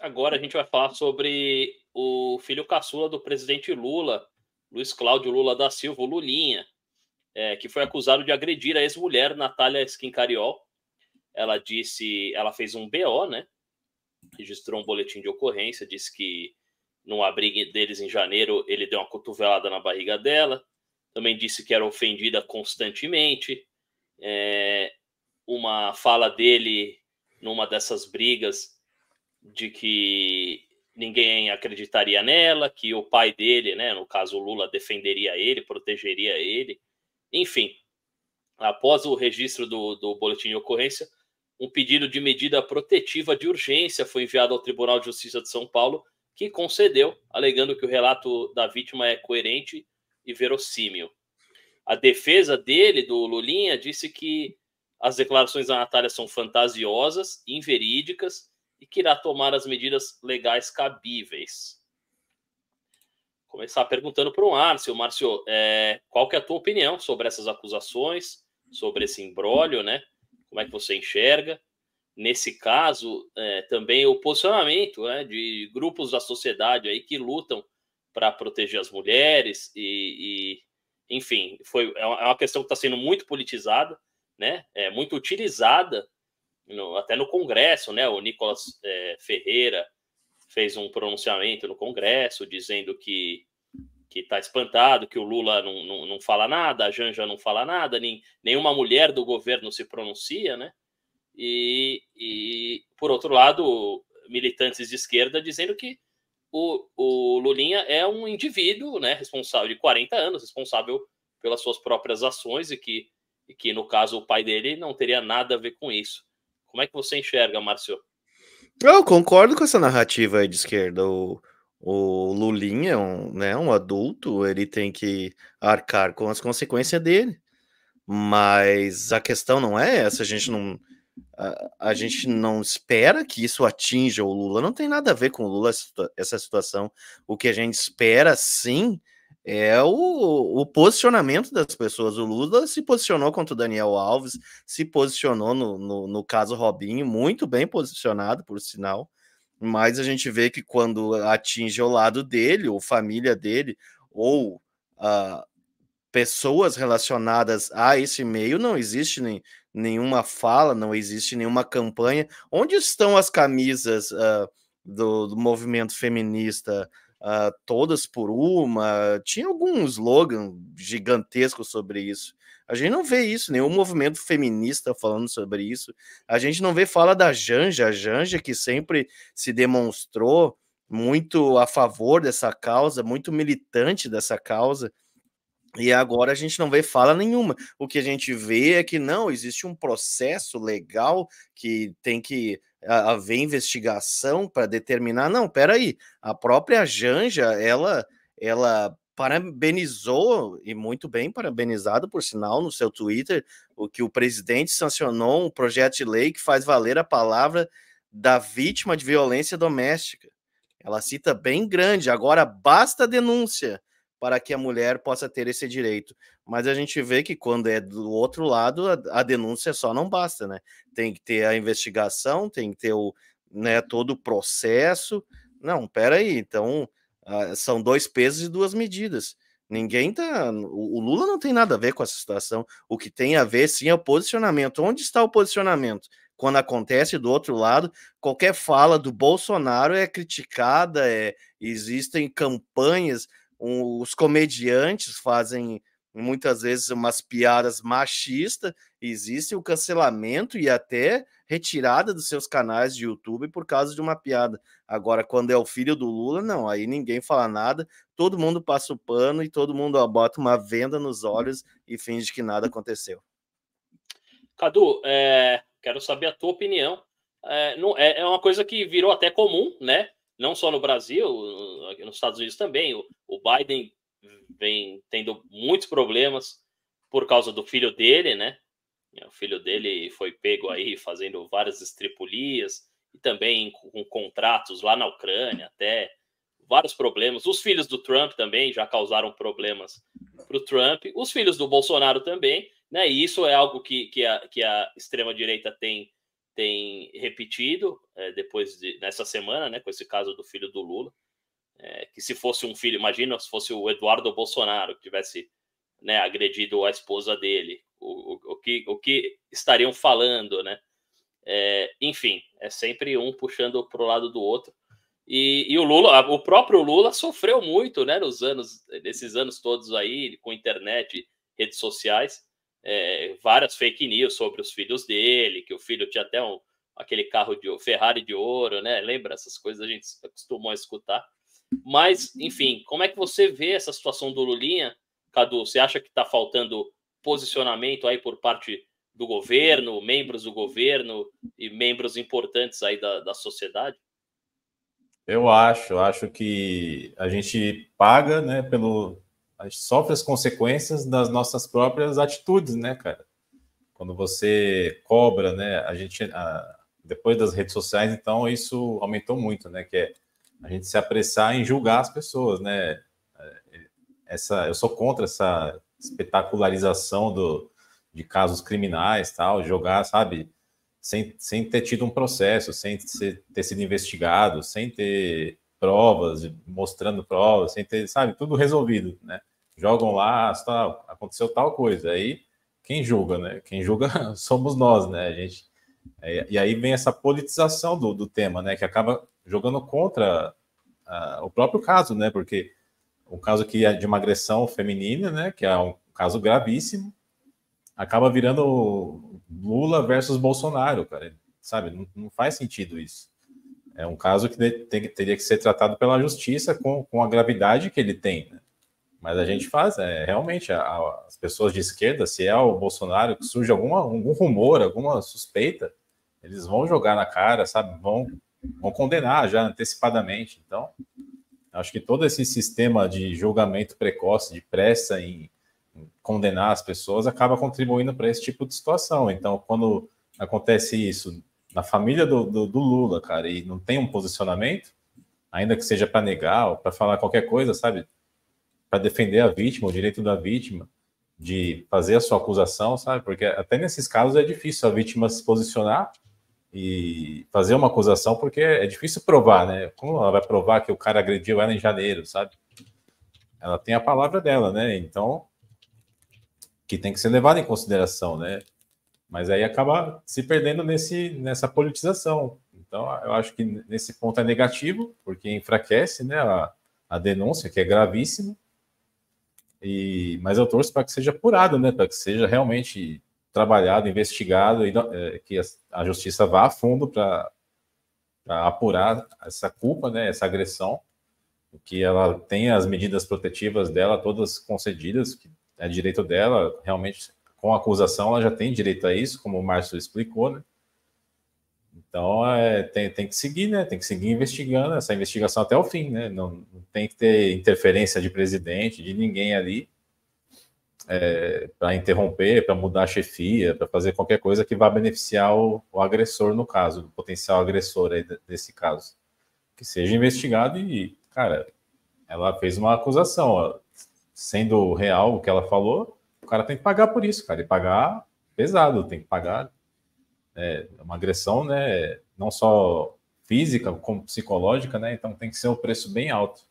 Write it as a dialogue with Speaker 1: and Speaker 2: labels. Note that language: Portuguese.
Speaker 1: Agora a gente vai falar sobre o filho caçula do presidente Lula, Luiz Cláudio Lula da Silva, o Lulinha, que foi acusado de agredir a ex-mulher Natália Schincariol. Ela fez um BO, né? Registrou um boletim de ocorrência, disse que num abrigo deles em janeiro ele deu uma cotovelada na barriga dela. Também disse que era ofendida constantemente. Uma fala dele numa dessas brigas de que ninguém acreditaria nela, que o pai dele, né, no caso o Lula, defenderia ele, protegeria ele. Enfim, após o registro do boletim de ocorrência, um pedido de medida protetiva de urgência foi enviado ao Tribunal de Justiça de São Paulo, que concedeu, alegando que o relato da vítima é coerente e verossímil. A defesa dele, do Lulinha, disse que as declarações da Natália são fantasiosas, inverídicas e que irá tomar as medidas legais cabíveis. Vou começar perguntando para o Márcio. Márcio, qual que é a tua opinião sobre essas acusações, sobre esse imbróglio, né? Como é que você enxerga? Nesse caso, também o posicionamento, né, de grupos da sociedade aí que lutam para proteger as mulheres enfim, é uma questão que está sendo muito politizada, né? Muito utilizada até no Congresso, né? O Nicolas Ferreira fez um pronunciamento no Congresso dizendo que está espantado, que o Lula não fala nada, a Janja não fala nada, nenhuma mulher do governo se pronuncia, né? E por outro lado, militantes de esquerda dizendo que o Lulinha é um indivíduo, né, responsável de 40 anos, responsável pelas suas próprias ações e que, no caso, o pai dele não teria nada a ver com isso. Como é que você enxerga, Márcio?
Speaker 2: Eu concordo com essa narrativa aí de esquerda. O Lulinha é um adulto, ele tem que arcar com as consequências dele. Mas a questão não é essa, a gente não espera que isso atinja o Lula, não tem nada a ver com o Lula essa situação. O que a gente espera, sim, é o posicionamento das pessoas. O Lula se posicionou contra o Daniel Alves, se posicionou no caso Robinho, muito bem posicionado, por sinal, mas a gente vê que quando atinge o lado dele, ou família dele, ou pessoas relacionadas a esse meio, não existe nenhuma fala, não existe nenhuma campanha. Onde estão as camisas do movimento feminista? Todas por uma? Tinha algum slogan gigantesco sobre isso. A gente não vê isso, nenhum movimento feminista falando sobre isso. A gente não vê fala da Janja, a Janja que sempre se demonstrou muito a favor dessa causa, muito militante dessa causa. E agora a gente não vê fala nenhuma. O que a gente vê é que não existe um processo legal que tem que haver investigação para determinar. Não, peraí, a própria Janja, ela parabenizou, e muito bem parabenizado, por sinal, no seu Twitter, o que o presidente sancionou um projeto de lei que faz valer a palavra da vítima de violência doméstica. Ela cita bem grande, agora basta a denúncia para que a mulher possa ter esse direito. Mas a gente vê que quando é do outro lado, a denúncia só não basta, né? Tem que ter a investigação, tem que ter todo o processo. Não, peraí, então são dois pesos e duas medidas. Ninguém tá. O Lula não tem nada a ver com essa situação. O que tem a ver, sim, é o posicionamento. Onde está o posicionamento? Quando acontece do outro lado, qualquer fala do Bolsonaro é criticada, existem campanhas. Os comediantes fazem muitas vezes umas piadas machistas, existe o cancelamento e até retirada dos seus canais de YouTube por causa de uma piada. Agora, quando é o filho do Lula, não, aí ninguém fala nada, todo mundo passa o pano e todo mundo bota uma venda nos olhos e finge que nada aconteceu.
Speaker 1: Cadu, quero saber a tua opinião. É uma coisa que virou até comum, né? Não só no Brasil, aqui nos Estados Unidos também. O Biden vem tendo muitos problemas por causa do filho dele, né? O filho dele foi pego aí fazendo várias estripulias e também com contratos lá na Ucrânia, até vários problemas. Os filhos do Trump também já causaram problemas para o Trump. Os filhos do Bolsonaro também, né? E isso é algo que a extrema-direita tem repetido nessa semana, né, com esse caso do filho do Lula, que se fosse um filho, imagina se fosse o Eduardo Bolsonaro que tivesse, né, agredido a esposa dele, o que estariam falando, né? Enfim, é sempre um puxando para o lado do outro. E o Lula, o próprio Lula sofreu muito, né, nesses anos todos aí, com internet, redes sociais, várias fake news sobre os filhos dele, que o filho tinha até aquele carro de Ferrari de ouro, né? Lembra? Essas coisas a gente acostumou a escutar. Mas, enfim, como é que você vê essa situação do Lulinha, Cadu? Você acha que está faltando posicionamento aí por parte do governo, membros do governo e membros importantes aí da sociedade?
Speaker 3: Eu acho que a gente paga, né, a gente sofre as consequências das nossas próprias atitudes, né, cara? Quando você cobra, né, depois das redes sociais, então isso aumentou muito, né, que é a gente se apressar em julgar as pessoas, né? Eu sou contra essa espetacularização de casos criminais, tal, jogar, sabe? Sem ter tido um processo, sem ter sido investigado, sem ter provas, mostrando provas, sem ter, sabe, tudo resolvido, né? Jogam lá, aconteceu tal coisa. Aí, quem julga, né? Quem julga somos nós, né? E aí vem essa politização do tema, né? Que acaba jogando contra o próprio caso, né? Porque o caso aqui é de uma agressão feminina, né? Que é um caso gravíssimo, acaba virando Lula versus Bolsonaro, cara. Sabe? Não faz sentido isso. É um caso que teria que ser tratado pela justiça com a gravidade que ele tem, né? Mas a gente faz, realmente, as pessoas de esquerda, se é o Bolsonaro, que surge algum rumor, alguma suspeita, eles vão jogar na cara, sabe? Vão condenar já antecipadamente. Então, acho que todo esse sistema de julgamento precoce, de pressa em condenar as pessoas, acaba contribuindo para esse tipo de situação. Então, quando acontece isso na família do Lula, cara, e não tem um posicionamento, ainda que seja para negar ou para falar qualquer coisa, sabe? Para defender a vítima, o direito da vítima, de fazer a sua acusação, sabe? Porque até nesses casos é difícil a vítima se posicionar e fazer uma acusação, porque é difícil provar, né? Como ela vai provar que o cara agrediu ela em janeiro, sabe? Ela tem a palavra dela, né? Então, que tem que ser levado em consideração, né? Mas aí acaba se perdendo nessa politização. Então, eu acho que nesse ponto é negativo, porque enfraquece, né, a denúncia, que é gravíssima. Mas eu torço para que seja apurado, né? Para que seja realmente trabalhado, investigado, e que a justiça vá a fundo para apurar essa culpa, né? Essa agressão, que ela tenha as medidas protetivas dela todas concedidas, que é direito dela, realmente, com a acusação, ela já tem direito a isso, como o Márcio explicou, né? Então, tem que seguir, né? Tem que seguir investigando essa investigação até o fim, né? Não tem que ter interferência de presidente, de ninguém ali, para interromper, para mudar a chefia, para fazer qualquer coisa que vá beneficiar o agressor, no caso, o potencial agressor aí desse caso. Que seja investigado e, cara, ela fez uma acusação, ó, sendo real o que ela falou, o cara tem que pagar por isso, cara, e pagar pesado, tem que pagar uma agressão, né, não só física, como psicológica, né, então tem que ser um preço bem alto.